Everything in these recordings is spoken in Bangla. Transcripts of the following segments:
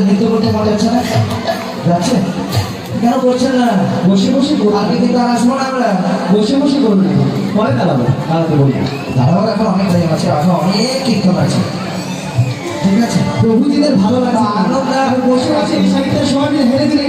নৃত্য করতে মজা হচ্ছে না? যাচ্ছে কেন করছেন না? বসে বসে আগে কিন্তু আর আসবো না আমরা, বসে বসে করবো না, পরে দাঁড়াবো, দাঁড়াতে বলি দাঁড়াবার এখন অনেক টাইম আছে, এখন অনেক কীর্তন আছে, ঠিক আছে? প্রভুজিদের ভালো লাগছে আনন্দ বসে বসে এই সাহিত্যের সবাই মিলে হেরে দিলে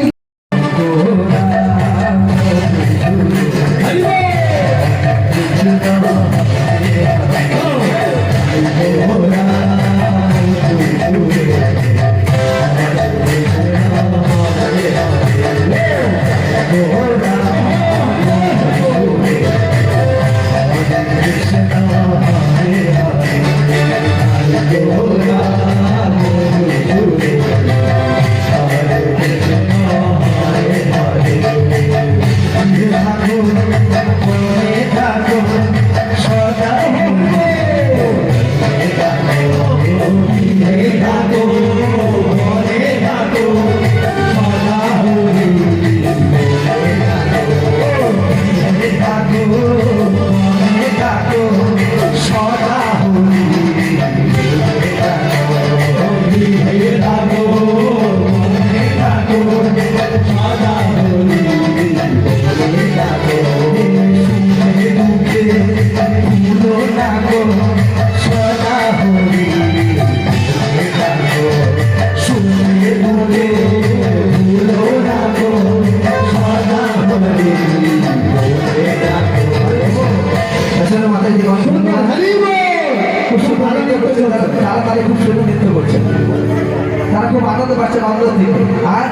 তারা খুব আনন্দ পাচ্ছে অন্তর থেকে, আর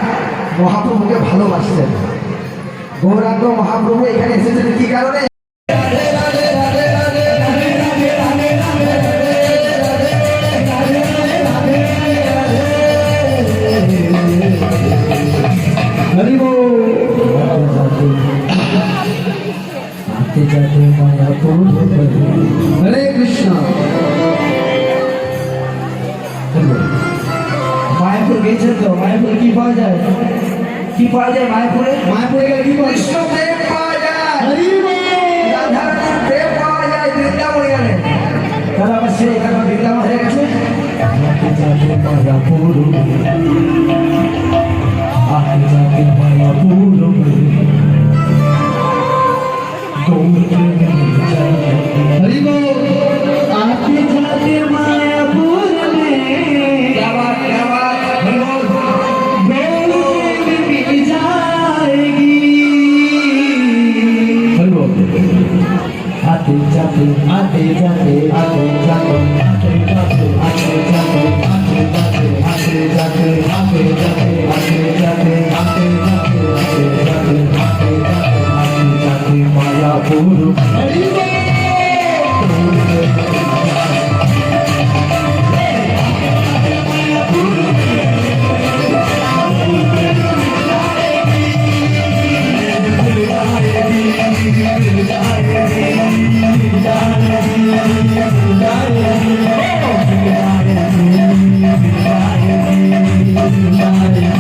মহাপ্রভুকে ভালোবাসছেন। গৌরাঙ্গ মহাপ্রভু এখানে এসেছেন কি কারণে? হরে কৃষ্ণ। মায়াপুর গেছেন তো? মায়াপুরে কি পাওয়া যায়? কি পাওয়া যায় মায়াপুরে? মায়াপুরে গেলে কি পাওয়া যায়? কৃষ্ণ প্রেম পাওয়া যায়, রাধারানীর প্রেম পাওয়া যায় বৃন্দাবনে গেলে। তাহলে আবার সে এখানে বৃন্দাবন হয়ে গেছে। মায়াপুর Bye.